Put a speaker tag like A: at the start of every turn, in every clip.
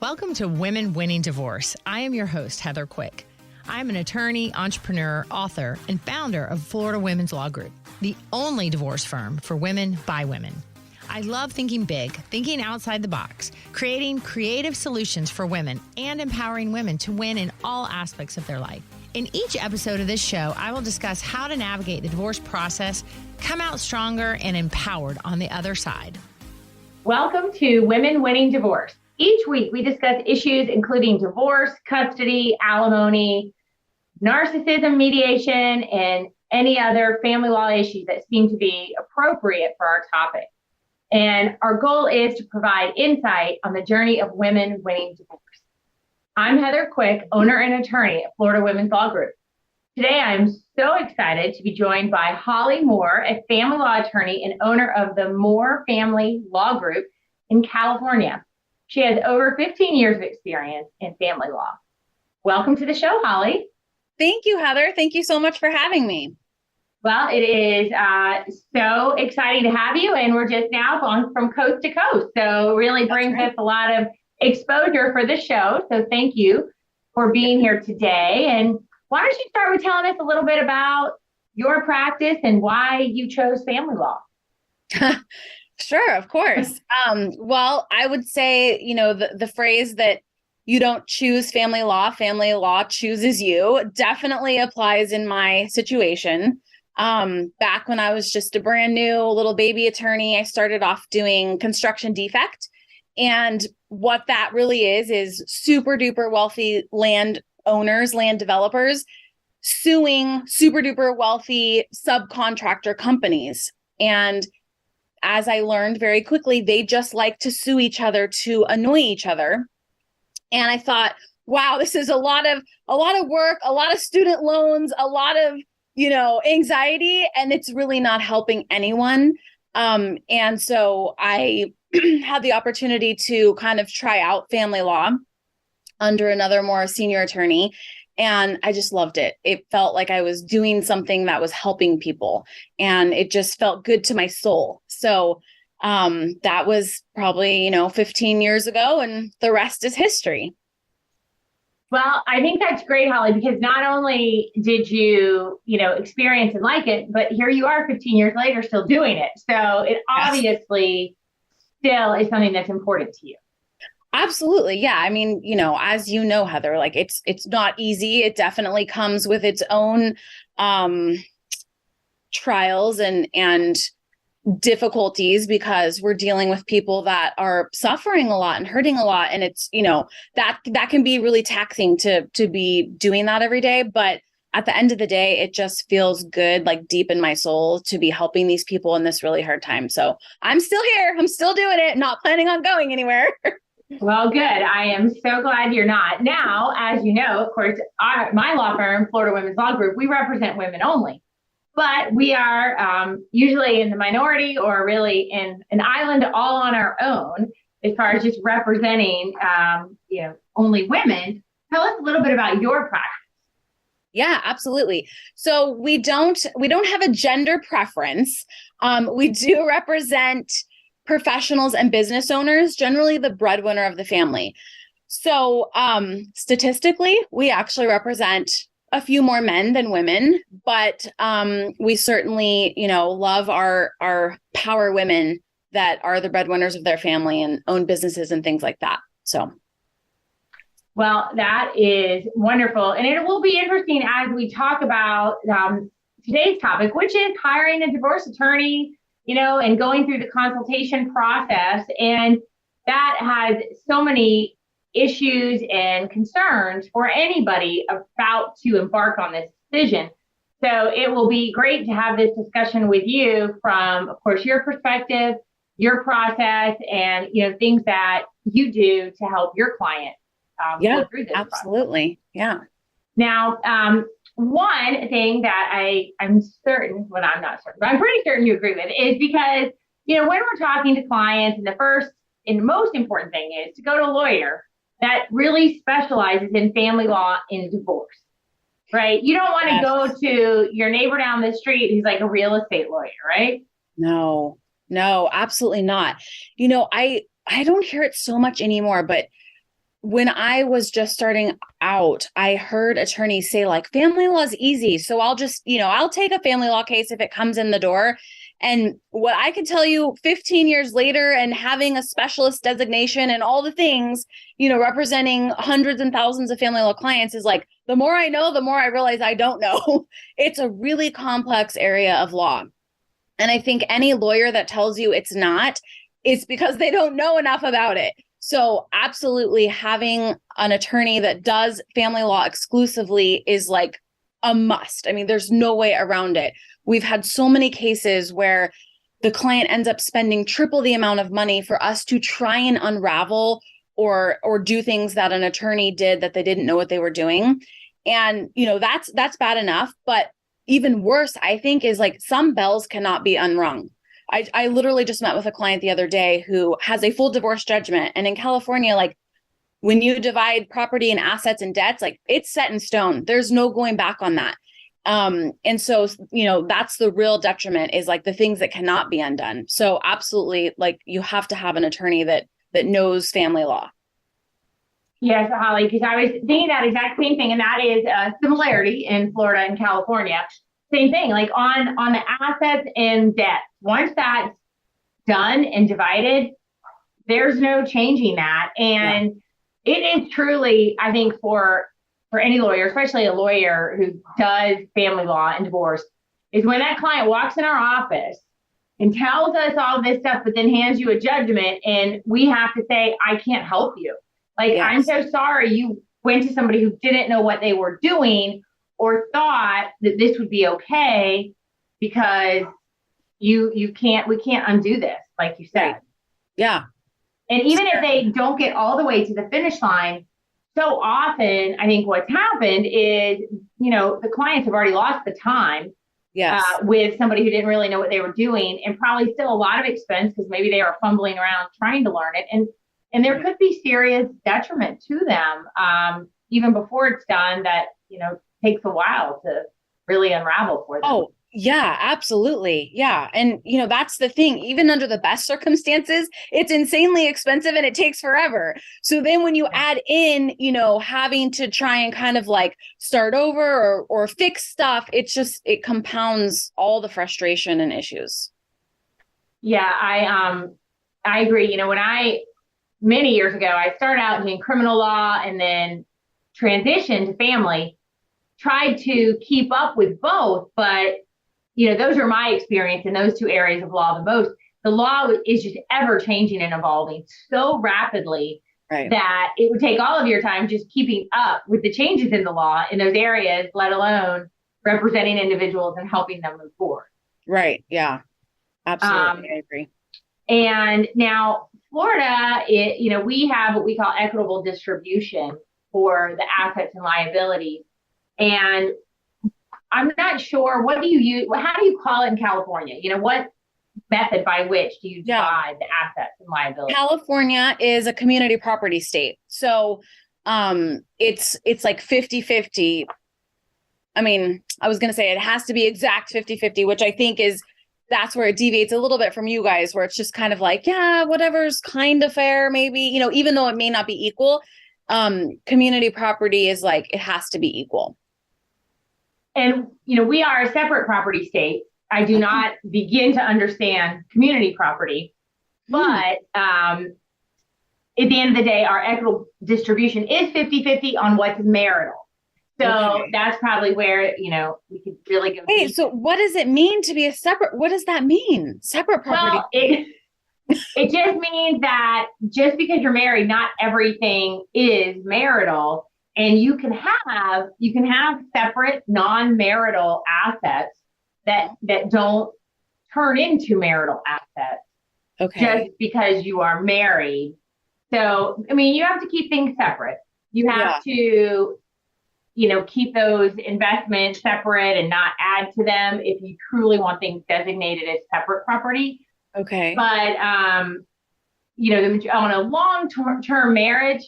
A: Welcome to Women Winning Divorce. I am your host, Heather Quick. I'm an attorney, entrepreneur, author, and founder of Florida Women's Law Group, the only divorce firm for women by women. I love thinking big, thinking outside the box, creating creative solutions for women, and empowering women to win in all aspects of their life. In each episode of this show, I will discuss how to navigate the divorce process, come out stronger and empowered on the other side.
B: Welcome to Women Winning Divorce. Each week, we discuss issues including divorce, custody, alimony, narcissism, mediation, and any other family law issues that seem to be appropriate for our topic. And our goal is to provide insight on the journey of women winning divorce. I'm Heather Quick, owner and attorney at Florida Women's Law Group. Today, I'm so excited to be joined by Holly Moore, a family law attorney and owner of the Moore Family Law Group in California. She has over 15 years of experience in family law. Welcome to the show, Holly.
C: Thank you, Heather. Thank you so much for having me.
B: Well, it is so exciting to have you, and we're just now going from coast to coast. So really brings us a lot of exposure for the show. So thank you for being here today. And why don't you start with telling us a little bit about your practice and why you chose family law?
C: Sure, of course. Well, I would say, the phrase that you don't choose family law chooses you definitely applies in my situation. Back when I was just a brand new little baby attorney, I started off doing construction defect. And what that really is super duper wealthy land owners, land developers suing super duper wealthy subcontractor companies. And as I learned very quickly, they just like to sue each other to annoy each other. And I thought, wow, this is a lot of work, a lot of student loans, a lot of, anxiety, and it's really not helping anyone. And so I had the opportunity to kind of try out family law under another more senior attorney. And I just loved it. It felt like I was doing something that was helping people, and it just felt good to my soul. So that was probably, 15 years ago, and the rest is history.
B: Well, I think that's great, Holly, because not only did you, experience and like it, but here you are 15 years later still doing it. So it obviously still is something that's important to you.
C: Absolutely. Yeah. I mean, as you know, Heather, like it's not easy. It definitely comes with its own trials and difficulties, because we're dealing with people that are suffering a lot and hurting a lot. And it's, that can be really taxing to be doing that every day. But at the end of the day, it just feels good, like deep in my soul, to be helping these people in this really hard time. So I'm still here. I'm still doing it. Not planning on going anywhere.
B: Well, good. I am so glad you're not. Now, as you know, of course, my law firm, Florida Women's Law Group, we represent women only. But we are usually in the minority, or really in an island all on our own as far as just representing, only women. Tell us a little bit about your practice.
C: Yeah, absolutely. So we don't have a gender preference. We do represent professionals and business owners, generally the breadwinner of the family. So statistically, we actually represent a few more men than women, but we certainly, love our power women that are the breadwinners of their family and own businesses and things like that. So.
B: Well, that is wonderful. And it will be interesting as we talk about today's topic, which is hiring a divorce attorney, and going through the consultation process. And that has so many issues and concerns for anybody about to embark on this decision. So it will be great to have this discussion with you from, of course, your perspective, your process, and, things that you do to help your client go through this
C: absolutely.
B: process.
C: Yeah.
B: Now, one thing that I'm certain, well, I'm not certain, but I'm pretty certain you agree with, is because, when we're talking to clients, and the first and most important thing is to go to a lawyer that really specializes in family law and divorce, right? You don't want to go to your neighbor down the street who's like a real estate lawyer, right?
C: No, absolutely not. I don't hear it so much anymore, but when I was just starting out, I heard attorneys say like family law is easy. So I'll just, I'll take a family law case if it comes in the door. And what I can tell you 15 years later and having a specialist designation and all the things, representing hundreds and thousands of family law clients is like, the more I know, the more I realize I don't know. It's a really complex area of law. And I think any lawyer that tells you it's not, it's because they don't know enough about it. So absolutely having an attorney that does family law exclusively is like a must. I mean, there's no way around it. We've had so many cases where the client ends up spending triple the amount of money for us to try and unravel or do things that an attorney did that they didn't know what they were doing. And, that's bad enough. But even worse, I think, is like some bells cannot be unrung. I literally just met with a client the other day who has a full divorce judgment. And in California, like when you divide property and assets and debts, like it's set in stone. There's no going back on that. And so, that's the real detriment is like the things that cannot be undone. So absolutely, like you have to have an attorney that knows family law.
B: Yes, Holly, because I was thinking that exact same thing. And that is a similarity in Florida and California. Same thing, like on the assets and debt. Once that's done and divided, there's no changing that. And it is truly, I think, for any lawyer, especially a lawyer who does family law and divorce, is when that client walks in our office and tells us all this stuff, but then hands you a judgment and we have to say, I can't help you. Like, yes. I'm so sorry you went to somebody who didn't know what they were doing or thought that this would be okay because we can't undo this, like you said.
C: Right. Yeah.
B: And even if they don't get all the way to the finish line, so often I think what's happened is, the clients have already lost the time with somebody who didn't really know what they were doing and probably still a lot of expense because maybe they are fumbling around trying to learn it. And there could be serious detriment to them even before it's done that, takes a while to really unravel for them.
C: Oh, yeah, absolutely. Yeah. And, that's the thing, even under the best circumstances, it's insanely expensive and it takes forever. So then when you add in, having to try and kind of like start over or fix stuff, it compounds all the frustration and issues.
B: Yeah, I agree. Many years ago, I started out in criminal law and then transitioned to family, tried to keep up with both, but those are my experience in those two areas of law the most. The law is just ever changing and evolving so rapidly that it would take all of your time just keeping up with the changes in the law in those areas, let alone representing individuals and helping them move forward.
C: Right. Yeah, absolutely. I agree.
B: And now Florida, we have what we call equitable distribution for the assets and liabilities. And I'm not sure, what do you use? How do you call it in California? What method by which do you divide the assets and liabilities?
C: California is a community property state. So it's like 50-50. I mean, I was going to say it has to be exact 50-50, which I think that's where it deviates a little bit from you guys, where it's just kind of like, yeah, whatever's kind of fair, maybe, even though it may not be equal. Community property is like, it has to be equal.
B: And, we are a separate property state. I do not begin to understand community property, but at the end of the day, our equitable distribution is 50-50 on what's marital. So that's probably where, we could really go.
C: Hey, so what does it mean to be a separate? What does that mean? Separate property?
B: Well, it just means that just because you're married, not everything is marital. And you can have separate non-marital assets that don't turn into marital assets. Okay. Just because you are married. So, I mean, you have to keep things separate. You have to, keep those investments separate and not add to them if you truly want things designated as separate property.
C: Okay.
B: But, on a long-term marriage,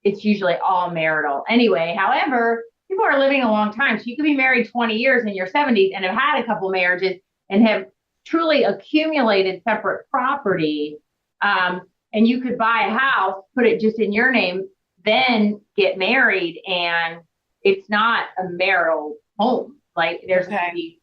B: it's usually all marital anyway. However, people are living a long time. So you could be married 20 years in your 70s and have had a couple marriages and have truly accumulated separate property. And you could buy a house, put it just in your name, then get married and it's not a marital home. Like there's going to be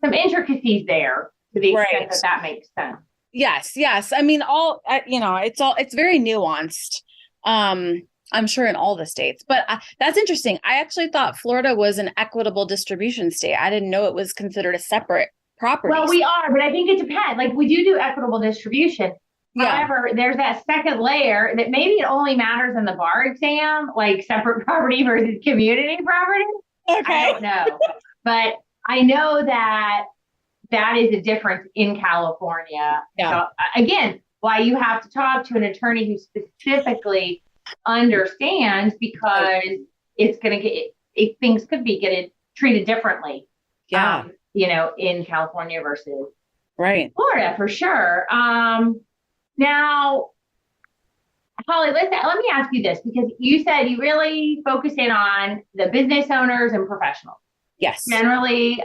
B: some intricacies there to the extent that that makes sense.
C: Yes. I mean, it's very nuanced. I'm sure in all the states, but that's interesting. I actually thought Florida was an equitable distribution state. I didn't know it was considered a separate property.
B: Well, we are, but I think it depends. Like we do equitable distribution. However, there's that second layer that maybe it only matters in the bar exam, like separate property versus community property.
C: Okay.
B: I don't know, but I know that is a difference in California.
C: Yeah.
B: So again, why you have to talk to an attorney who specifically understands, because it's going to things could be getting treated differently.
C: Yeah.
B: In California versus
C: Florida
B: for sure. Now, Holly, let me ask you this, because you said you really focus in on the business owners and professionals.
C: Yes.
B: Generally,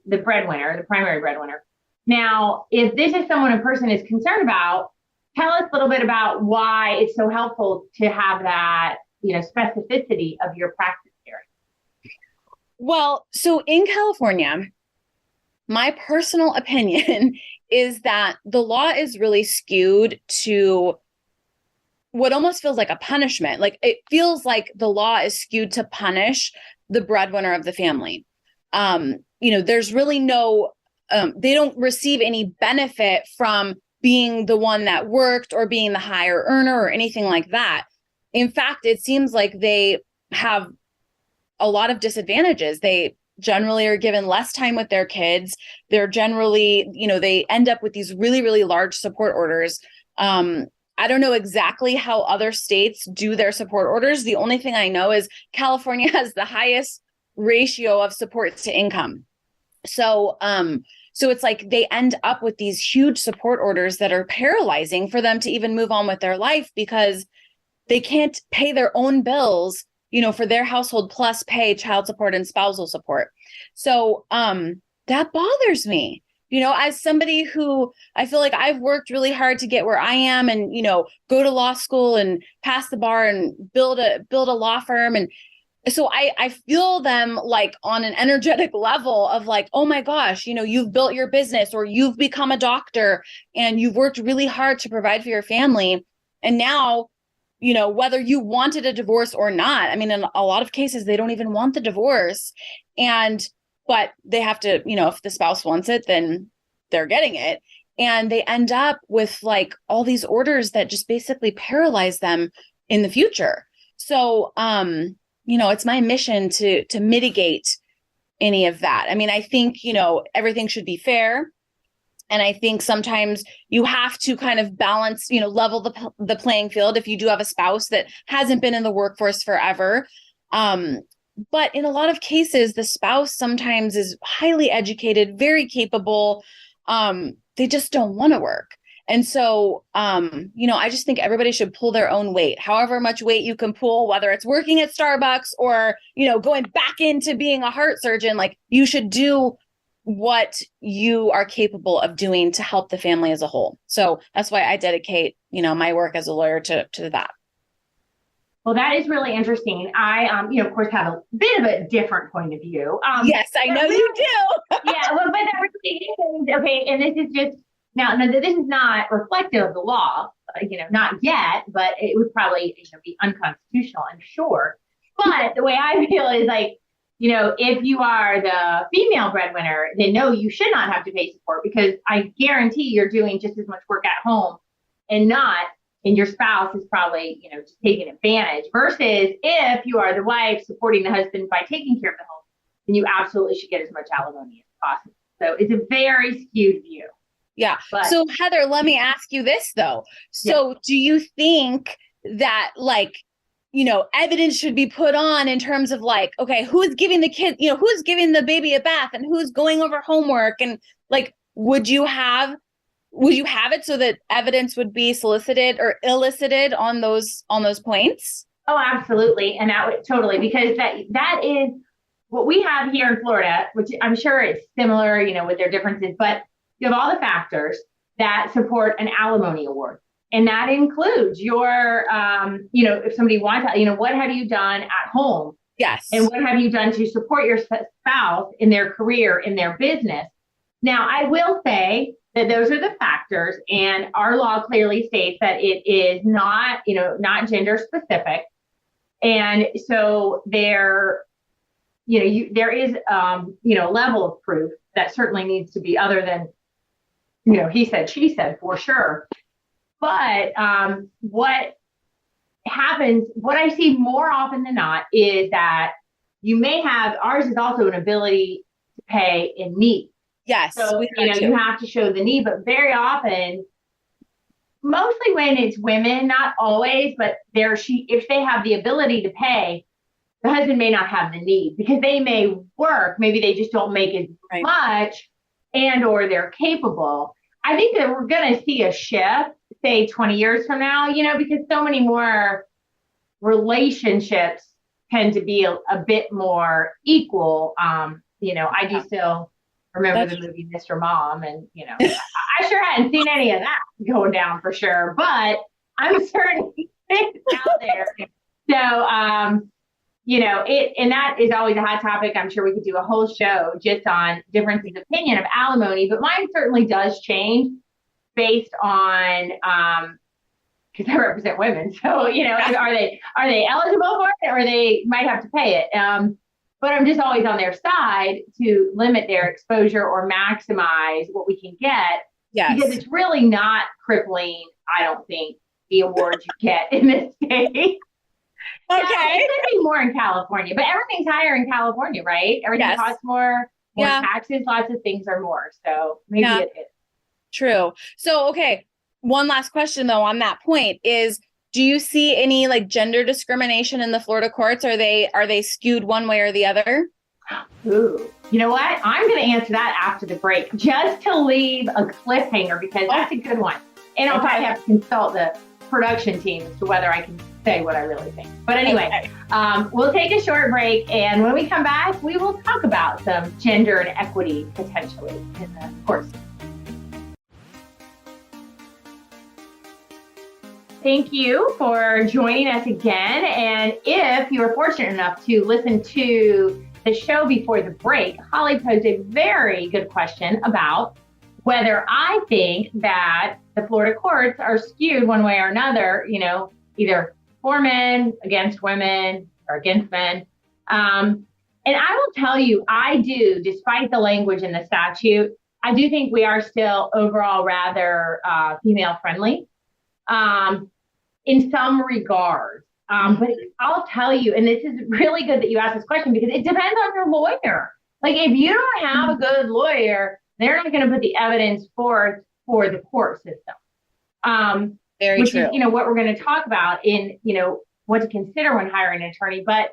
B: the breadwinner, the primary breadwinner. Now, if this is someone a person is concerned about, tell us a little bit about why it's so helpful to have that, specificity of your practice area.
C: Well, so in California, my personal opinion is that the law is really skewed to what almost feels like a punishment. Like it feels like the law is skewed to punish the breadwinner of the family. There's really no, they don't receive any benefit from being the one that worked or being the higher earner or anything like that. In fact, it seems like they have a lot of disadvantages. They generally are given less time with their kids. They're generally, they end up with these really, really large support orders. I don't know exactly how other states do their support orders. The only thing I know is California has the highest ratio of supports to income. So it's like they end up with these huge support orders that are paralyzing for them to even move on with their life, because they can't pay their own bills, for their household, plus pay child support and spousal support. So that bothers me, as somebody who I feel like I've worked really hard to get where I am and, go to law school and pass the bar and build a law firm. And so I feel them like on an energetic level of like, oh my gosh, you've built your business or you've become a doctor and you've worked really hard to provide for your family. And now, whether you wanted a divorce or not, I mean, in a lot of cases, they don't even want the divorce. But they have to, if the spouse wants it, then they're getting it. And they end up with like all these orders that just basically paralyze them in the future. So, it's my mission to mitigate any of that. I mean, I think, everything should be fair. And I think sometimes you have to kind of balance, level the playing field if you do have a spouse that hasn't been in the workforce forever. But in a lot of cases, the spouse sometimes is highly educated, very capable. They just don't want to work. And so, I just think everybody should pull their own weight, however much weight you can pull, whether it's working at Starbucks or, going back into being a heart surgeon. Like you should do what you are capable of doing to help the family as a whole. So that's why I dedicate, my work as a lawyer to that.
B: Well, that is really interesting. I, of course, have a bit of a different point of view.
C: Yes, I know you do.
B: Yeah, well, but that really is, okay. And this is just, now, this is not reflective of the law, not yet, but it would probably be unconstitutional, I'm sure. But the way I feel is like, if you are the female breadwinner, then no, you should not have to pay support, because I guarantee you're doing just as much work at home and your spouse is probably, just taking advantage, versus if you are the wife supporting the husband by taking care of the home, then you absolutely should get as much alimony as possible. So it's a very skewed view.
C: Yeah. So Heather, let me ask you this though. So do you think that evidence should be put on in terms of like, okay, who's giving the kid, who's giving the baby a bath and who's going over homework? And like, would you have it so that evidence would be solicited or elicited on those points?
B: Oh, absolutely. And that would totally, because that is what we have here in Florida, which I'm sure it's similar, with their differences, but you have all the factors that support an alimony award. And that includes your, if somebody wants, what have you done at home?
C: Yes.
B: And what have you done to support your spouse in their career, in their business? Now, I will say that those are the factors, and our law clearly states that it is not, not gender specific. And so there, there is, a level of proof that certainly needs to be other than, he said, she said, for sure. But what happens, what I see more often than not is that you may have, ours is also an ability to pay in need.
C: Yes.
B: So, you have to show the need, but very often, mostly when it's women, not always, but if they have the ability to pay, the husband may not have the need because they may work. Maybe they just don't make as much or they're capable. I think that we're going to see a shift, say 20 years from now, because so many more relationships tend to be a bit more equal. I do still remember the movie Mr. Mom, and I sure hadn't seen any of that going down for sure, but I'm certain it's out there. So, and that is always a hot topic. I'm sure we could do a whole show just on differences of opinion of alimony, but mine certainly does change based on, because I represent women. So, are they eligible for it, or they might have to pay it? But I'm just always on their side to limit their exposure or maximize what we can get.
C: Yes.
B: Because it's really not crippling, I don't think, the awards you get in this state.
C: Okay.
B: It could be more in California, but everything's higher in California, right? Everything costs more taxes, lots of things are more. So maybe it is.
C: True. So, okay. One last question though, on that point is, do you see any like gender discrimination in the Florida courts? Are they skewed one way or the other?
B: Ooh, you know what? I'm going to answer that after the break, just to leave a cliffhanger, because that's a good one. And I'll probably have to consult the production team as to whether I can say what I really think. But anyway, we'll take a short break. And when we come back, we will talk about some gender and equity potentially in the courts. Thank you for joining us again. And if you were fortunate enough to listen to the show before the break, Holly posed a very good question about whether I think that the Florida courts are skewed one way or another, either for men, against women, or against men. And I will tell you, I do, despite the language in the statute, I do think we are still overall rather female friendly. In some regards. But I'll tell you, and this is really good that you asked this question, because it depends on your lawyer. Like, if you don't have a good lawyer, they're not going to put the evidence forth for the court system.
C: Very
B: which
C: true.
B: is, what we're going to talk about in, what to consider when hiring an attorney. But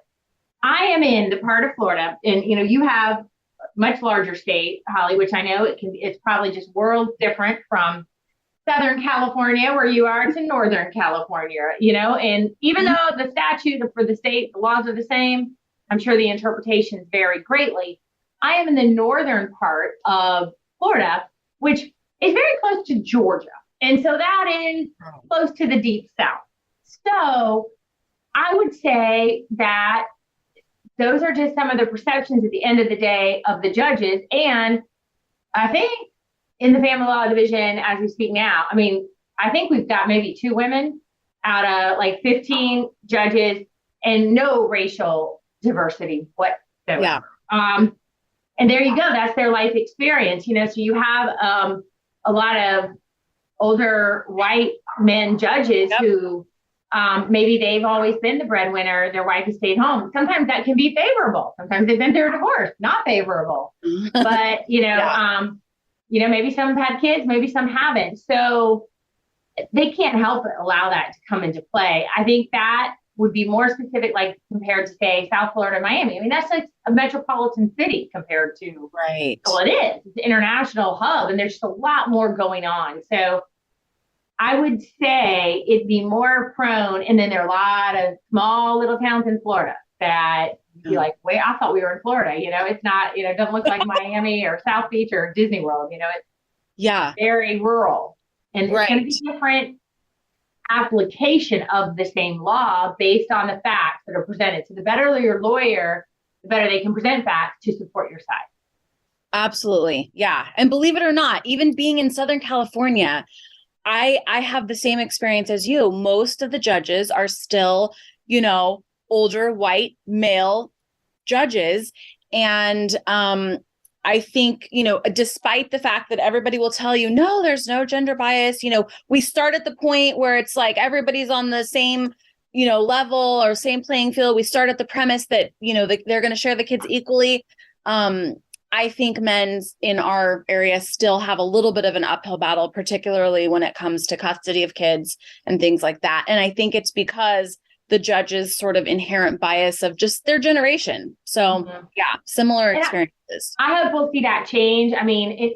B: I am in the part of Florida, and, you have a much larger state, Holly, which I know it's probably just worlds different from Southern California, where you are, to Northern California, and even though the statute for the state, the laws are the same, I'm sure the interpretations vary greatly. I am in the northern part of Florida, which is very close to Georgia. And so that is close to the deep South. So I would say that those are just some of the perceptions at the end of the day of the judges. And I think in the family law division, as we speak now, I think we've got maybe 2 women out of like 15 judges, and no racial diversity whatsoever.
C: Yeah.
B: And there you go. That's their life experience. So you have a lot of older white men judges who maybe they've always been the breadwinner. Their wife has stayed home. Sometimes that can be favorable. Sometimes they've been through a divorce, not favorable. But, maybe some have had kids, maybe some haven't. So they can't help but allow that to come into play. I think that would be more specific, like compared to, say, South Florida, Miami. That's like a metropolitan city compared to,
C: right.
B: Well, it is. It's an international hub, and there's just a lot more going on. So I would say it'd be more prone. And then there are a lot of small little towns in Florida that you'd be like, wait, I thought we were in Florida. It's not, it doesn't look like Miami or South Beach or Disney World. It's very rural, and it's going to be different application of the same law based on the facts that are presented. So the better your lawyer, the better they can present facts to support your side.
C: Absolutely. Yeah. And believe it or not, even being in Southern California, I have the same experience as you. Most of the judges are still, older, white, male judges. And I think, despite the fact that everybody will tell you, no, there's no gender bias, we start at the point where it's like everybody's on the same, level or same playing field. We start at the premise that, they're going to share the kids equally. I think men in our area still have a little bit of an uphill battle, particularly when it comes to custody of kids and things like that. And I think it's because the judges' sort of inherent bias of just their generation. So yeah, similar experiences.
B: I hope we'll see that change. I mean,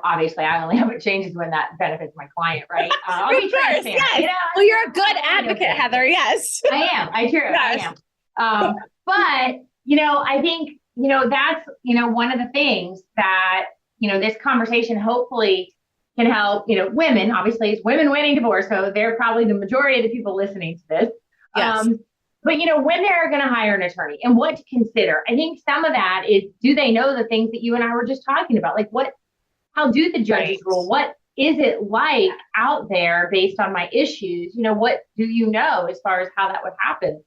B: obviously I only hope it changes when that benefits my client, right? I'll be transparent.
C: Yes. Well, you're a good advocate, Heather. Yes.
B: I am. I am. But, I think, that's, one of the things that, this conversation hopefully can help, women. Obviously it's women winning divorce. So they're probably the majority of the people listening to this.
C: Yes.
B: But, when they're going to hire an attorney and what to consider, I think some of that is, do they know the things that you and I were just talking about? Like how do the judges rule? What is it like out there based on my issues? What do you know as far as how that would happen?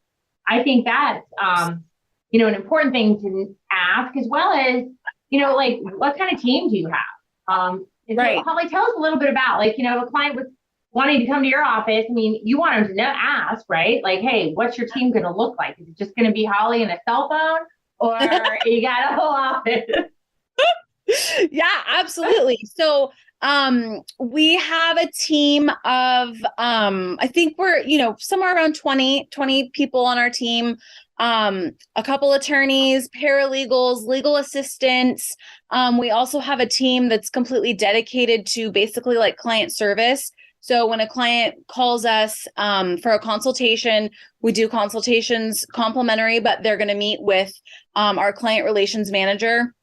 B: I think that's, an important thing to ask, as well as, like, what kind of team do you have? Holly, tell us a little bit about, like, a client was wanting to come to your office. I mean, you want them to ask, right? Like, hey, what's your team going to look like? Is it just going to be Holly and a cell phone, or you got a whole office?
C: Yeah, absolutely. So we have a team of, I think we're, somewhere around 20 people on our team, a couple attorneys, paralegals, legal assistants. We also have a team that's completely dedicated to basically like client service. So when a client calls us for a consultation, we do consultations complimentary, but they're going to meet with our client relations manager.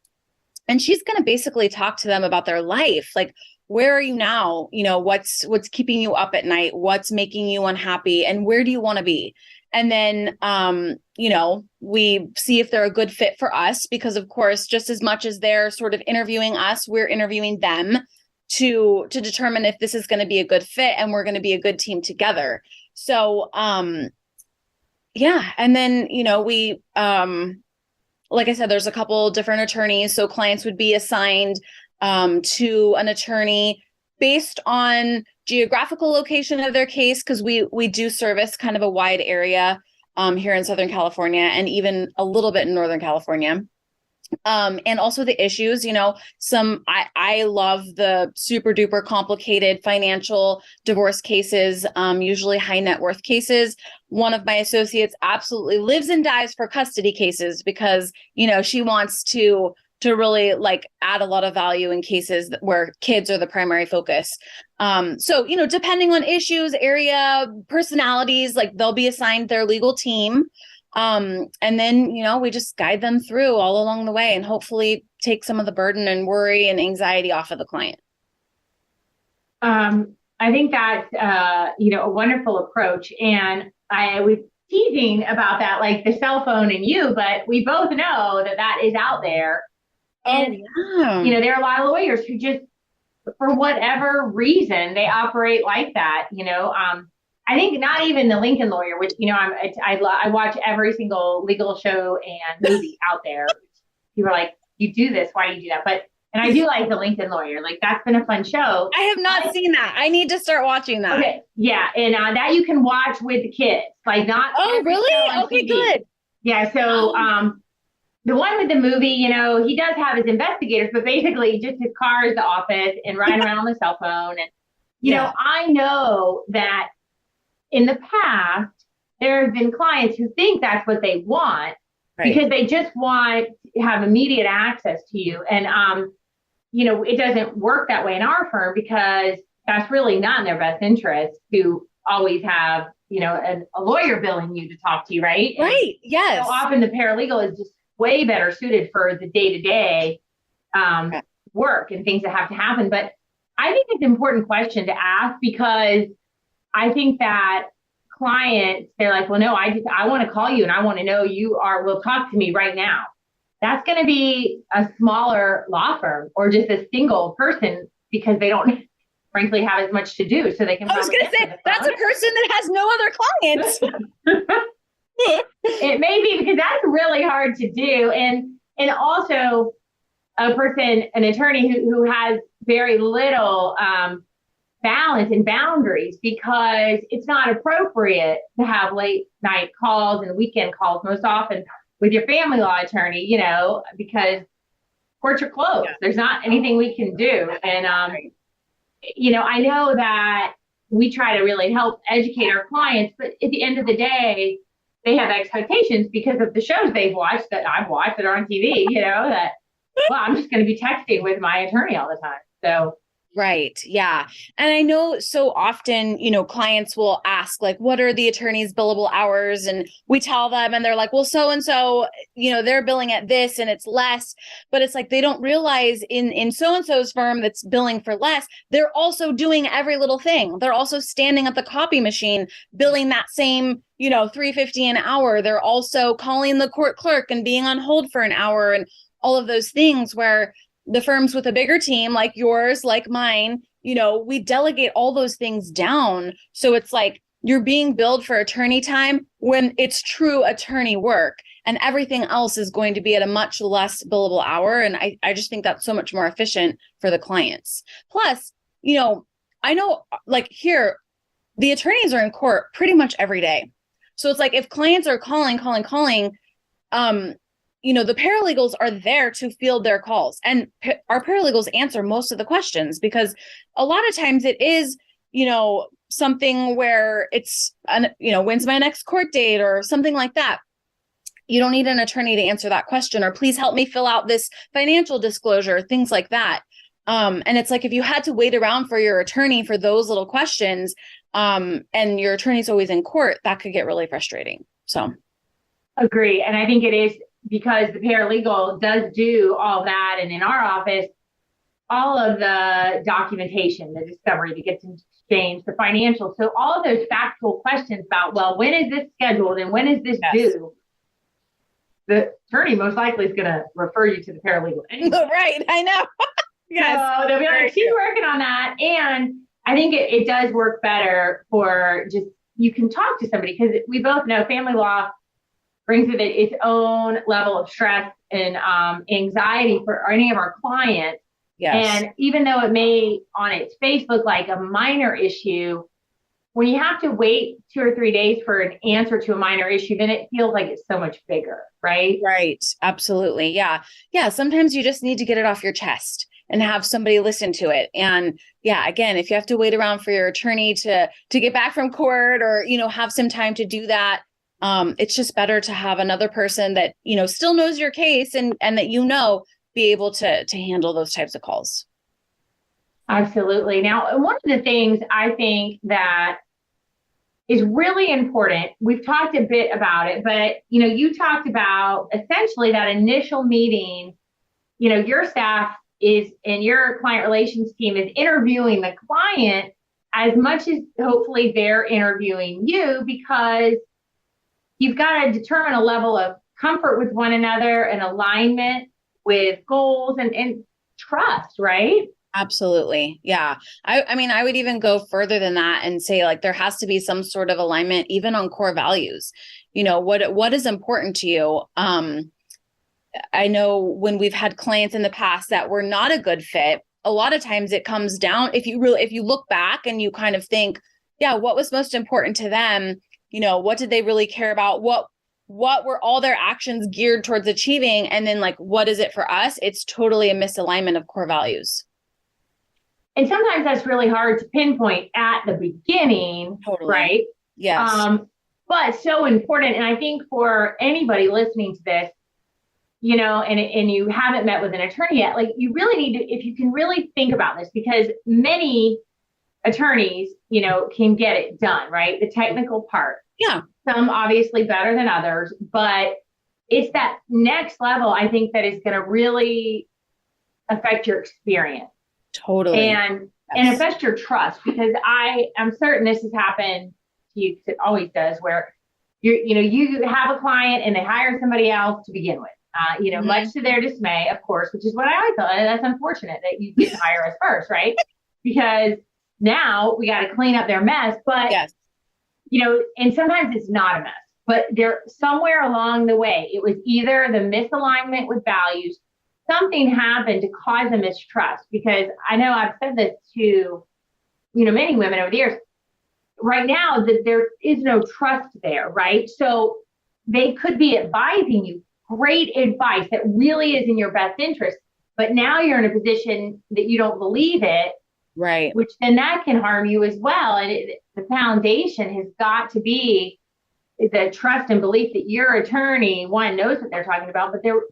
C: And she's going to basically talk to them about their life. Like, where are you now? What's keeping you up at night? What's making you unhappy? And where do you want to be? And then, we see if they're a good fit for us, because of course, just as much as they're sort of interviewing us, we're interviewing them to determine if this is going to be a good fit and we're going to be a good team together. So, yeah. And then, we, like I said, there's a couple different attorneys. So clients would be assigned to an attorney based on geographical location of their case, because we do service kind of a wide area here in Southern California and even a little bit in Northern California. And also the issues, I love the super duper complicated financial divorce cases, usually high net worth cases. One of my associates absolutely lives and dies for custody cases because, she wants to really like add a lot of value in cases where kids are the primary focus. So, depending on issues, area, personalities, like they'll be assigned their legal team. And then, we just guide them through all along the way and hopefully take some of the burden and worry and anxiety off of the client.
B: I think that's, a wonderful approach. And I was teasing about that, like the cell phone and you, but we both know that is out there. And, there are a lot of lawyers who just, for whatever reason, they operate like that, I think not even the Lincoln Lawyer, which, I watch every single legal show and movie out there. People are like, you do this, why do you do that? And I do like the Lincoln Lawyer. Like, that's been a fun show.
C: I have not seen that. I need to start watching that.
B: Okay. Yeah. And that you can watch with the kids, like not.
C: Oh, really? Okay, good.
B: Yeah. So, the one with the movie, he does have his investigators, but basically just his car is the office and riding around on the cell phone. And, I know that in the past, there have been clients who think that's what they want because they just want to have immediate access to you. And, it doesn't work that way in our firm because that's really not in their best interest to always have, a lawyer billing you to talk to you, right?
C: Right. Yes.
B: So often the paralegal is just way better suited for the day-to-day work and things that have to happen. But I think it's an important question to ask because I think that clients, they're like, well, no, I want to call you and I want to know will talk to me right now. That's going to be a smaller law firm or just a single person because they don't frankly have as much to do. So they can.
C: I was going to say that's a person that has no other clients.
B: It may be because that's really hard to do. And also an attorney who has very little balance and boundaries because it's not appropriate to have late night calls and weekend calls most often with your family law attorney, because courts are closed. Yeah. There's not anything we can do. And, I know that we try to really help educate our clients, but at the end of the day, they have expectations because of the shows they've watched that I've watched that are on TV, that, well, I'm just going to be texting with my attorney all the time. So.
C: Right. Yeah. And I know so often, clients will ask, like, what are the attorney's billable hours? And we tell them and they're like, well, so-and-so, they're billing at this and it's less. But it's like they don't realize in so-and-so's firm that's billing for less, they're also doing every little thing. They're also standing at the copy machine, billing that same, $3.50 an hour. They're also calling the court clerk and being on hold for an hour and all of those things where the firms with a bigger team like yours, like mine, we delegate all those things down. So it's like you're being billed for attorney time when it's true attorney work and everything else is going to be at a much less billable hour. And I just think that's so much more efficient for the clients. Plus, I know like here, the attorneys are in court pretty much every day. So it's like if clients are calling, the paralegals are there to field their calls and our paralegals answer most of the questions because a lot of times it is, something where it's, when's my next court date or something like that. You don't need an attorney to answer that question or please help me fill out this financial disclosure, things like that. And it's like, if you had to wait around for your attorney for those little questions and your attorney's always in court, that could get really frustrating. So.
B: Agree. And I think it is because the paralegal does do all that. And in our office, all of the documentation, the discovery that gets exchanged, the financial. So all of those factual questions about, well, when is this scheduled and when is this due? The attorney most likely is going to refer you to the paralegal. Anyway.
C: Right. I know.
B: Yes. So they'll be like, she's working on that. And I think it does work better for just, you can talk to somebody because we both know family law brings with it its own level of stress and anxiety for any of our clients.
C: Yes.
B: And even though it may on its face look like a minor issue, when you have to wait 2 or 3 days for an answer to a minor issue, then it feels like it's so much bigger, right?
C: Right. Absolutely. Yeah. Yeah. Sometimes you just need to get it off your chest and have somebody listen to it. And yeah, again, if you have to wait around for your attorney to get back from court or, have some time to do that, it's just better to have another person that, still knows your case and that, be able to handle those types of calls.
B: Absolutely. Now, one of the things I think that is really important, we've talked a bit about it, but, you talked about essentially that initial meeting, your staff is and your client relations team is interviewing the client as much as hopefully they're interviewing you because you've got to determine a level of comfort with one another and alignment with goals and trust, right?
C: Absolutely. Yeah. I mean, I would even go further than that and say like there has to be some sort of alignment even on core values. What is important to you? I know when we've had clients in the past that were not a good fit, a lot of times it comes down, if you look back and you kind of think, yeah, what was most important to them? What did they really care about? What were all their actions geared towards achieving? And then like, what is it for us? It's totally a misalignment of core values.
B: And sometimes that's really hard to pinpoint at the beginning, totally. Right?
C: Yes.
B: But so important. And I think for anybody listening to this, and you haven't met with an attorney yet, like you really need to, if you can really think about this, because many attorneys, can get it done, right? The technical part.
C: Yeah.
B: Some obviously better than others, but it's that next level, I think, that is going to really affect your experience.
C: Totally.
B: And and it affects your trust, because I'm certain this has happened to you, because it always does, where you have a client and they hire somebody else to begin with, much to their dismay, of course, which is what I always thought. That's unfortunate that you didn't hire us first, right? Because now we got to clean up their mess. But,
C: yes.
B: And sometimes it's not a mess, but there somewhere along the way, it was either the misalignment with values, something happened to cause a mistrust. Because I know I've said this to, many women over the years. Right now, that there is no trust there, right? So they could be advising you great advice that really is in your best interest, but now you're in a position that you don't believe it,
C: right?
B: Which then that can harm you as well. And the foundation has got to be the trust and belief that your attorney, one, knows what they're talking about, but they're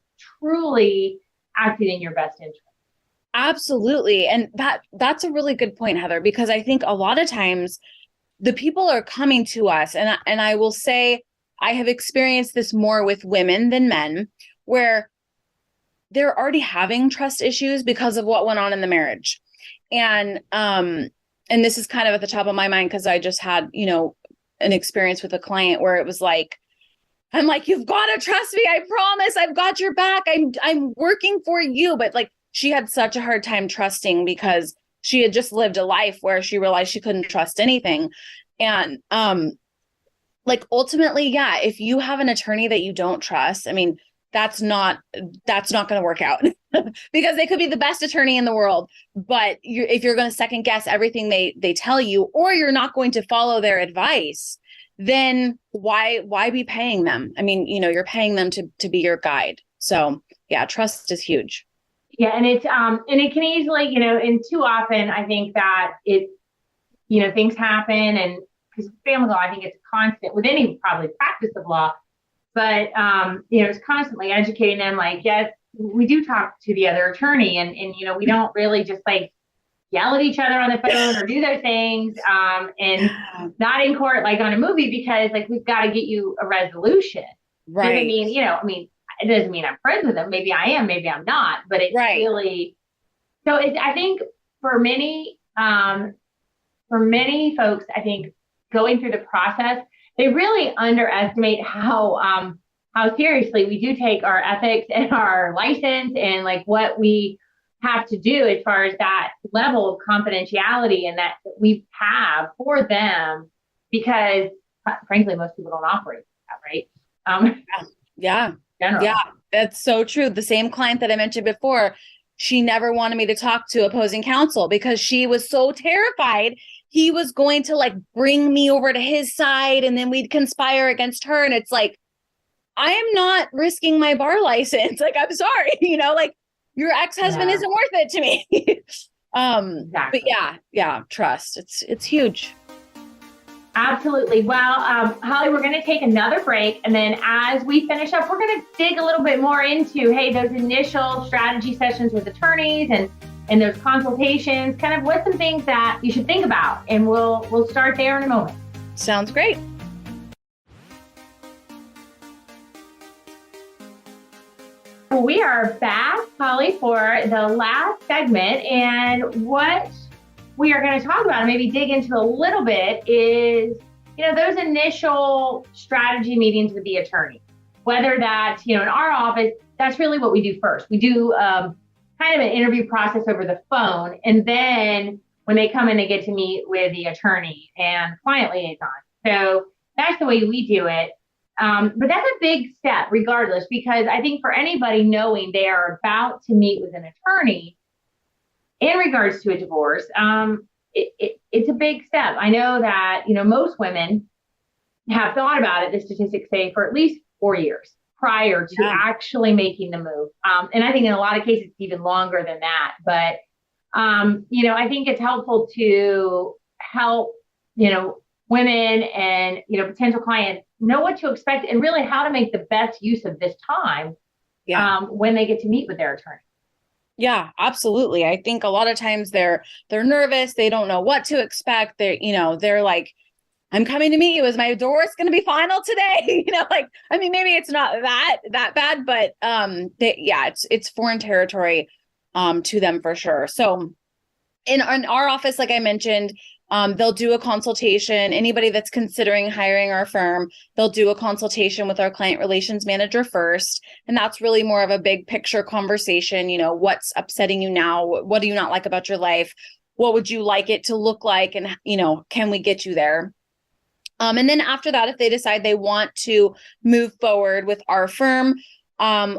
B: truly acting in your best interest.
C: Absolutely. And that's a really good point, Heather, because I think a lot of times the people are coming to us, and I will say I have experienced this more with women than men, where they're already having trust issues because of what went on in the marriage. And this is kind of at the top of my mind, because I just had, an experience with a client where it was like, I'm like, you've got to trust me. I promise I've got your back. I'm working for you. But like, she had such a hard time trusting because she had just lived a life where she realized she couldn't trust anything. And ultimately, yeah, if you have an attorney that you don't trust, I mean, that's not going to work out because they could be the best attorney in the world. But if you're going to second guess everything they tell you, or you're not going to follow their advice, then why be paying them? I mean, you're paying them to be your guide. So yeah, trust is huge.
B: Yeah. And it's, and it can easily, and too often I think that things happen, and because family law, I think it's constant with any probably practice of law, but, it's constantly educating them, like, yes, we do talk to the other attorney, and we don't really just like yell at each other on the phone or do those things, and not in court, like on a movie, because like, we've got to get you a resolution.
C: Right.
B: Doesn't mean, it doesn't mean I'm friends with them. Maybe I am, maybe I'm not, but it's really, so I think for many folks, I think going through the process, they really underestimate how seriously we do take our ethics and our license, and like what we have to do as far as that level of confidentiality and that we have for them, because frankly, most people don't operate that, right?
C: Yeah.
B: Generally.
C: Yeah, that's so true. The same client that I mentioned before, she never wanted me to talk to opposing counsel because she was so terrified he was going to like bring me over to his side and then we'd conspire against her. And it's like, I am not risking my bar license. Like, I'm sorry, like your ex-husband isn't worth it to me.
B: Exactly.
C: But yeah, trust. It's huge.
B: Absolutely. Well, Holly, we're going to take another break. And then as we finish up, we're going to dig a little bit more into, hey, those initial strategy sessions with attorneys and those consultations, kind of what some things that you should think about. And we'll start there in a moment.
C: Sounds great.
B: Well, we are back, Holly, for the last segment. And what we are going to talk about and maybe dig into a little bit is, those initial strategy meetings with the attorney, whether that's, in our office, that's really what we do first. We do kind of an interview process over the phone. And then when they come in, they get to meet with the attorney and client liaison. So that's the way we do it. But that's a big step regardless, because I think for anybody knowing they are about to meet with an attorney in regards to a divorce, it's a big step. I know that, most women have thought about it, the statistics say, for at least 4 years prior to actually making the move. And I think in a lot of cases, it's even longer than that. But, I think it's helpful to help, women and, potential clients know what to expect and really how to make the best use of this time when they get to meet with their attorney.
C: Yeah, absolutely. I think a lot of times they're nervous. They don't know what to expect. They're like, I'm coming to meet you. Is my divorce going to be final today? Maybe it's not that bad, but it's foreign territory to them for sure. So in our office, like I mentioned, they'll do a consultation. Anybody that's considering hiring our firm, they'll do a consultation with our client relations manager first. And that's really more of a big picture conversation. You know, what's upsetting you now? What do you not like about your life? What would you like it to look like? And, you know, can we get you there? And then after that, if they decide they want to move forward with our firm,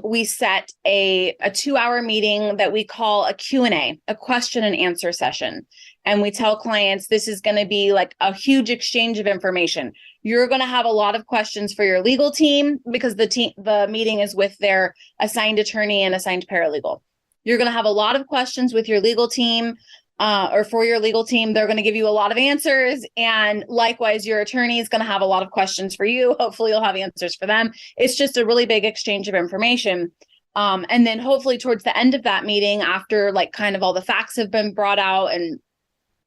C: we set a 2-hour meeting that we call a Q&A, a question and answer session. And we tell clients this is going to be like a huge exchange of information. You're going to have a lot of questions for your legal team because the meeting is with their assigned attorney and assigned paralegal. You're going to have a lot of questions with your legal team. Or for your legal team, they're going to give you a lot of answers. And likewise, your attorney is going to have a lot of questions for you. Hopefully you'll have answers for them. It's just a really big exchange of information. And then hopefully towards the end of that meeting, after like kind of all the facts have been brought out and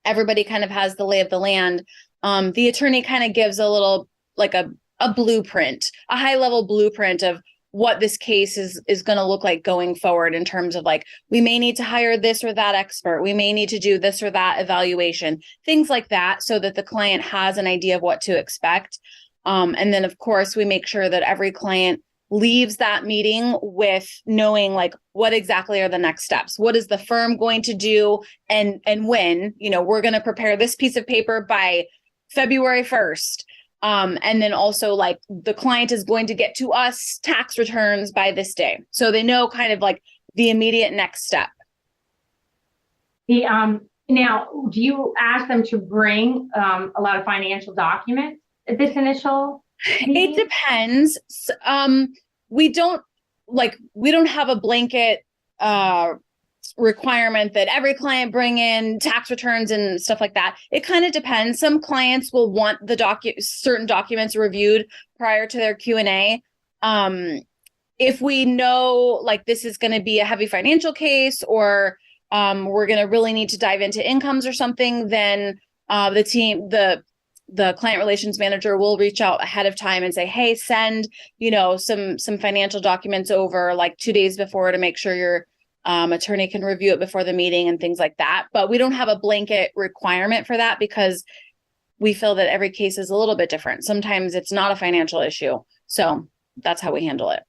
C: everybody kind of has the lay of the land, the attorney kind of gives a little, like a blueprint, a high level blueprint of what this case is going to look like going forward in terms of like, we may need to hire this or that expert. We may need to do this or that evaluation, things like that, so that the client has an idea of what to expect. And then of course, we make sure that every client leaves that meeting with knowing like, what exactly are the next steps? What is the firm going to do? And when, you know, we're going to prepare this piece of paper by February 1st. And then also like the client is going to get to us tax returns by this day. So they know kind of like the immediate next step.
B: Now, do you ask them to bring a lot of financial documents at this initial meeting?
C: It depends. We don't have a blanket requirement that every client bring in tax returns and stuff like that. It kind of depends. Some clients will want the certain documents reviewed prior to their Q&A. If we know like this is going to be a heavy financial case or we're going to really need to dive into incomes or something, then the client relations manager will reach out ahead of time and say, hey, send, you know, some financial documents over like 2 days before to make sure your attorney can review it before the meeting and things like that. But we don't have a blanket requirement for that because we feel that every case is a little bit different. Sometimes it's not a financial issue. So that's how we handle it.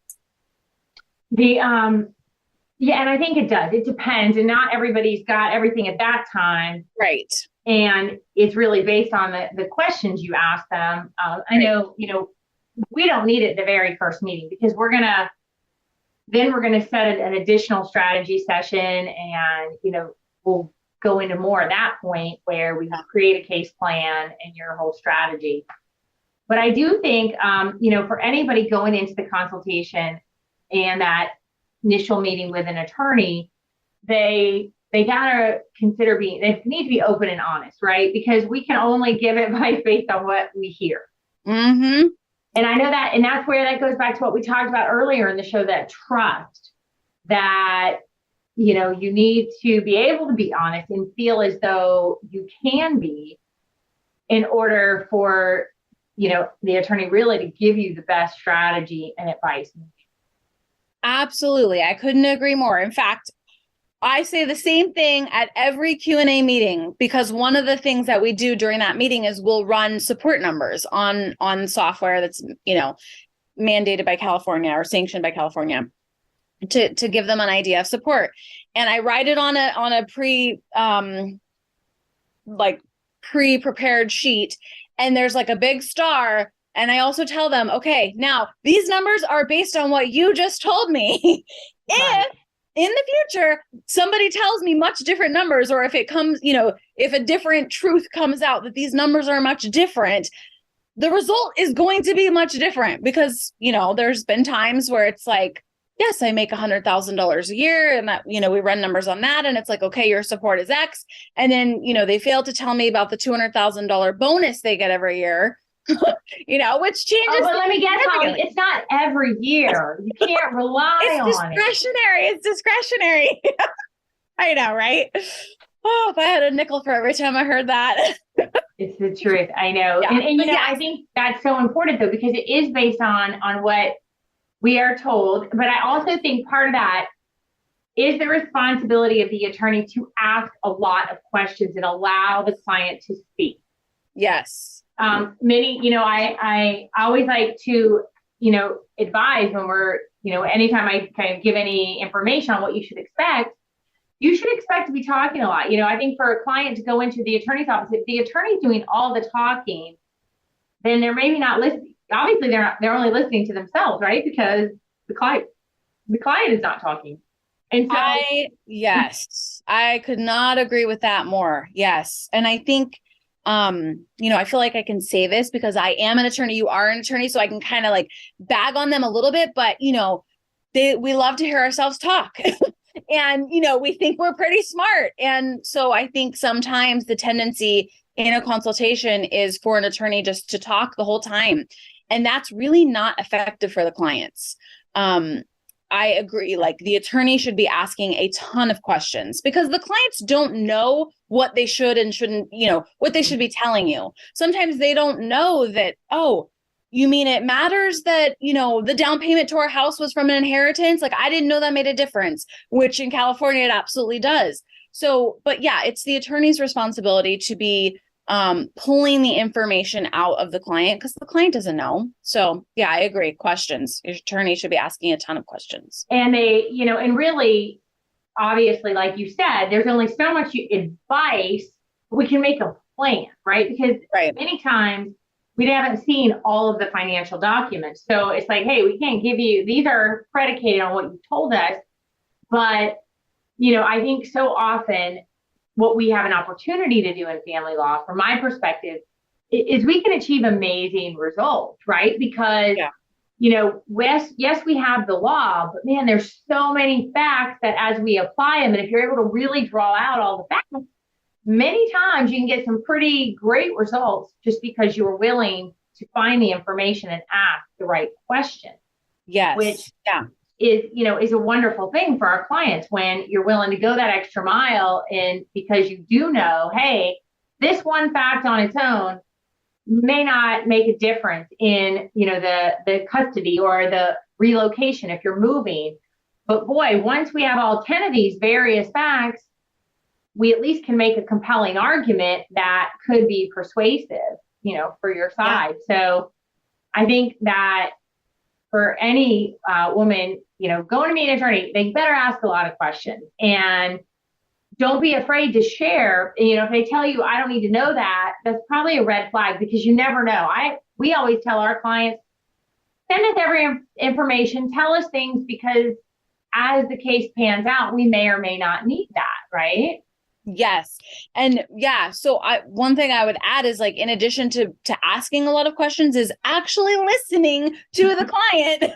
B: Yeah, and I think it does. It depends. And not everybody's got everything at that time.
C: Right.
B: And it's really based on the questions you ask them. I know, you know, we don't need it at the very first meeting because we're going to set an additional strategy session and, you know, we'll go into more at that point where we create a case plan and your whole strategy. But I do think, you know, for anybody going into the consultation and that initial meeting with an attorney, they gotta consider they need to be open and honest, right? Because we can only give advice based on what we hear.
C: Mm-hmm.
B: And I know that, and that's where that goes back to what we talked about earlier in the show, that trust, that, you know, you need to be able to be honest and feel as though you can be in order for, you know, the attorney really to give you the best strategy and advice.
C: Absolutely. I couldn't agree more. In fact, I say the same thing at every Q&A meeting, because one of the things that we do during that meeting is we'll run support numbers on software that's, you know, mandated by California or sanctioned by California to give them an idea of support. And I write it on a pre-prepared sheet, and there's like a big star. And I also tell them, okay, now these numbers are based on what you just told me. If in the future somebody tells me much different numbers, or if it comes, you know, if a different truth comes out that these numbers are much different, the result is going to be much different, because, you know, there's been times where it's like, yes, I make $100,000 a year, and that, you know, we run numbers on that, and it's like, okay, your support is X. And then, you know, they fail to tell me about the $200,000 bonus they get every year. You know, which changes.
B: Oh, but let me guess, Holly, it's not every year. You can't rely on it.
C: It's discretionary. I know, right? Oh, if I had a nickel for every time I heard that.
B: It's the truth. I know.
C: Yeah.
B: And you know, I think that's so important though, because it is based on what we are told. But I also think part of that is the responsibility of the attorney to ask a lot of questions and allow the client to speak.
C: Yes.
B: Many, I always like to, advise when we're, anytime I kind of give any information on what you should expect to be talking a lot. I think for a client to go into the attorney's office, if the attorney's doing all the talking, then they're maybe not listening. Obviously, they're only listening to themselves, right? Because the client is not talking. And so,
C: I could not agree with that more. Yes. And I think, I feel like I can say this because I am an attorney. You are an attorney. So I can kind of like bag on them a little bit, but we love to hear ourselves talk and, we think we're pretty smart. And so I think sometimes the tendency in a consultation is for an attorney just to talk the whole time. And that's really not effective for the clients. I agree. Like the attorney should be asking a ton of questions because the clients don't know what they should and shouldn't, what they should be telling you. Sometimes they don't know that, oh, you mean it matters that, the down payment to our house was from an inheritance? Like, I didn't know that made a difference, which in California, it absolutely does. So, but yeah, it's the attorney's responsibility to be pulling the information out of the client because the client doesn't know. So yeah, I agree. Questions. Your attorney should be asking a ton of questions.
B: And and really, obviously, like you said, there's only so much advice. We can make a plan, right? Because many times we haven't seen all of the financial documents. So it's like, hey, we can't give you, these are predicated on what you told us. But, I think so often what we have an opportunity to do in family law, from my perspective, is we can achieve amazing results, right? Because, yes, we have the law, but man, there's so many facts that as we apply them, and if you're able to really draw out all the facts, many times you can get some pretty great results just because you were willing to find the information and ask the right question.
C: Yes.
B: Which is a wonderful thing for our clients when you're willing to go that extra mile, and because you do know, hey, this one fact on its own may not make a difference in, the custody or the relocation if you're moving. But boy, once we have all 10 of these various facts, we at least can make a compelling argument that could be persuasive, for your side. Yeah. So I think that for any woman, going to meet an attorney, they better ask a lot of questions and don't be afraid to share. If they tell you, I don't need to know that, that's probably a red flag because you never know. We always tell our clients, send us every information, tell us things, because as the case pans out, we may or may not need that, right?
C: Yes. And yeah, so one thing I would add is, like, in addition to asking a lot of questions, is actually listening to the client.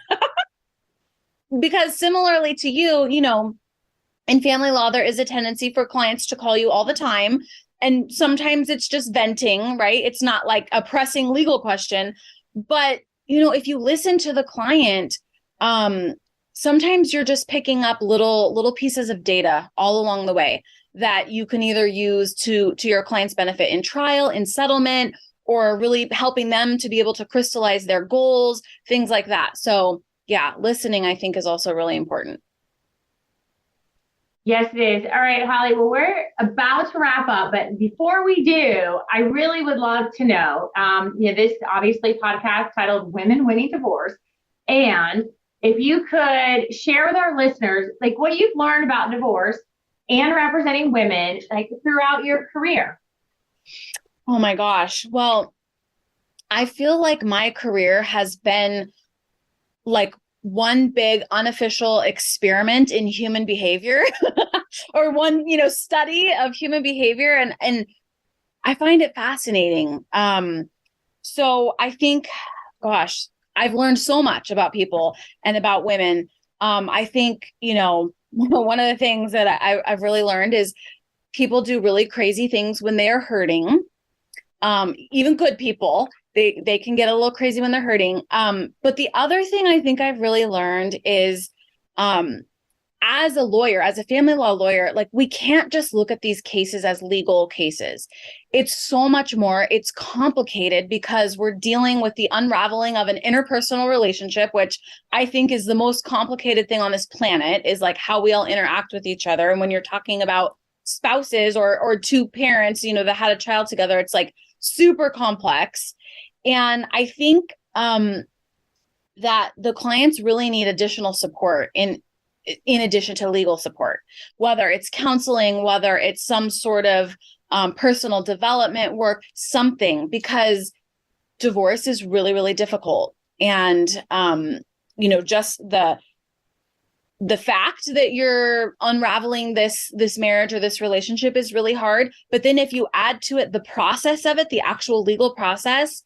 C: Because similarly to you, in family law, there is a tendency for clients to call you all the time. And sometimes it's just venting, right? It's not like a pressing legal question. But, if you listen to the client, sometimes you're just picking up little pieces of data all along the way that you can either use to your client's benefit in trial, in settlement, or really helping them to be able to crystallize their goals, things like that. So yeah, listening, I think, is also really important.
B: Yes, it is. All right, Holly, well, we're about to wrap up, but before we do, I really would love to know, this obviously podcast titled Women Winning Divorce. And if you could share with our listeners, like, what you've learned about divorce and representing women, like, throughout your career.
C: Oh my gosh. Well, I feel like my career has been like one big unofficial experiment in human behavior or one, study of human behavior. And I find it fascinating. So I think, gosh, I've learned so much about people and about women. I think, one of the things that I've really learned is people do really crazy things when they are hurting. Even good people, they can get a little crazy when they're hurting. But the other thing I think I've really learned is as a lawyer, as a family law lawyer, like we can't just look at these cases as legal cases. It's so much more. It's complicated because we're dealing with the unraveling of an interpersonal relationship, which I think is the most complicated thing on this planet, is like how we all interact with each other. And when you're talking about spouses or two parents, you know, that had a child together, it's like super complex. And I think that the clients really need additional support in addition to legal support, whether it's counseling, whether it's some sort of personal development work, something, because divorce is really, really difficult. And, you know, just the fact that you're unraveling this marriage or this relationship is really hard. But then if you add to it the process of it, the actual legal process,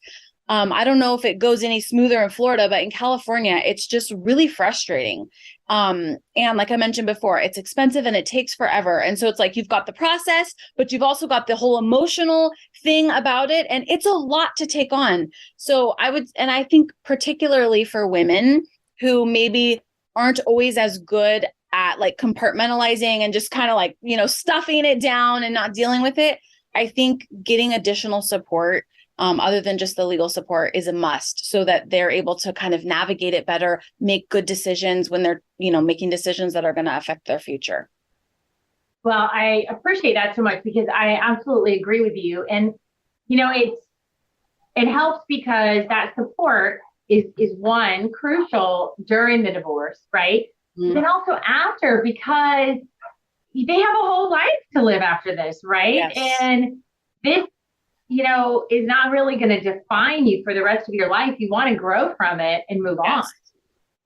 C: I don't know if it goes any smoother in Florida, but in California, it's just really frustrating. And like I mentioned before, it's expensive and it takes forever. And so it's like, you've got the process, but you've also got the whole emotional thing about it. And it's a lot to take on. So I think particularly for women who maybe aren't always as good at like compartmentalizing and just kind of like, you know, stuffing it down and not dealing with it, I think getting additional support other than just the legal support is a must, so that they're able to kind of navigate it better, make good decisions when they're, you know, making decisions that are going to affect their future.
B: Well, I appreciate that so much, because I absolutely agree with you. And, you know, it helps because that support is one, crucial during the divorce, right? Mm-hmm. Then also after, because they have a whole life to live after this, right? Yes. And this, you know, is not really going to define you for the rest of your life. You want to grow from it and move on.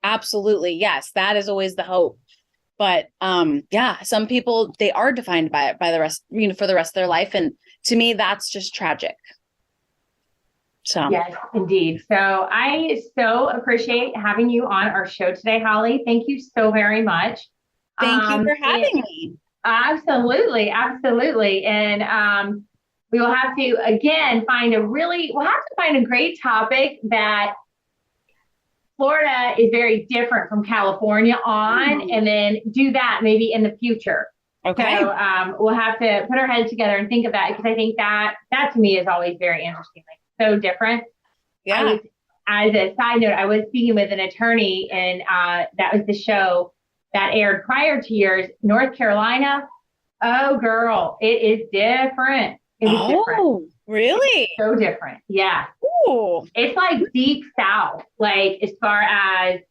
C: Absolutely. Yes. That is always the hope. But yeah, some people, they are defined by it, by the rest, you know, for the rest of their life. And to me, that's just tragic. So
B: yes, indeed. So I so appreciate having you on our show today, Holly. Thank you so very much.
C: Thank you for having me.
B: Absolutely. Absolutely. And we will have to, again, find a great topic that Florida is very different from California on, and then do that maybe in the future. Okay. So we'll have to put our heads together and think of that, because I think that to me is always very interesting, like so different. Yeah. As a side note, I was speaking with an attorney, and that was the show that aired prior to yours, North Carolina. Oh, girl, it is different. It was different.
C: Really?
B: So different. Yeah.
C: Ooh.
B: It's like deep South, like as far as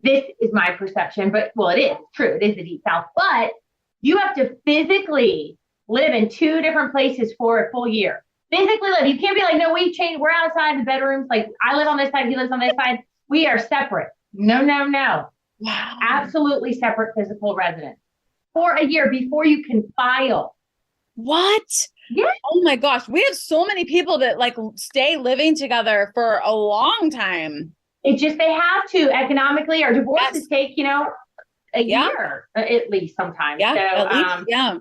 B: this is my perception, but well, it is true. It is the deep South, but you have to physically live in two different places for a full year. Physically live. You can't be like, no, we're outside the bedrooms. Like I live on this side, he lives on this side. We are separate. No.
C: Wow.
B: Absolutely separate physical residence for a year before you can file.
C: What?
B: Yeah.
C: Oh my gosh. We have so many people that like stay living together for a long time.
B: It's just, they have to economically, or divorces take, you know, a year at least sometimes.
C: Yeah.
B: So,
C: at least, yeah.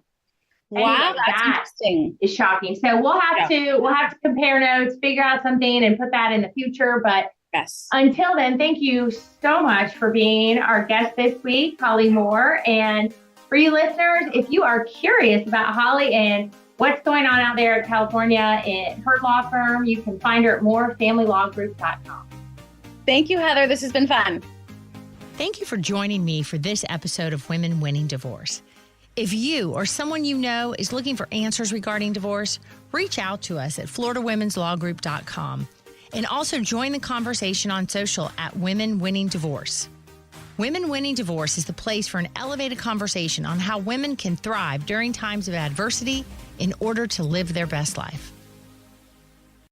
C: Wow.
B: Anyway,
C: that's interesting.
B: Is shocking. So we'll have to compare notes, figure out something and put that in the future. But
C: yes.
B: Until then, thank you so much for being our guest this week, Holly Moore. And for you listeners, if you are curious about Holly and what's going on out there in California in her law firm, you can find her at morefamilylawgroup.com.
C: Thank you, Heather. This has been fun.
A: Thank you for joining me for this episode of Women Winning Divorce. If you or someone you know is looking for answers regarding divorce, reach out to us at floridawomensLawGroup.com, and also join the conversation on social at Women Winning Divorce. Women Winning Divorce is the place for an elevated conversation on how women can thrive during times of adversity in order to live their best life.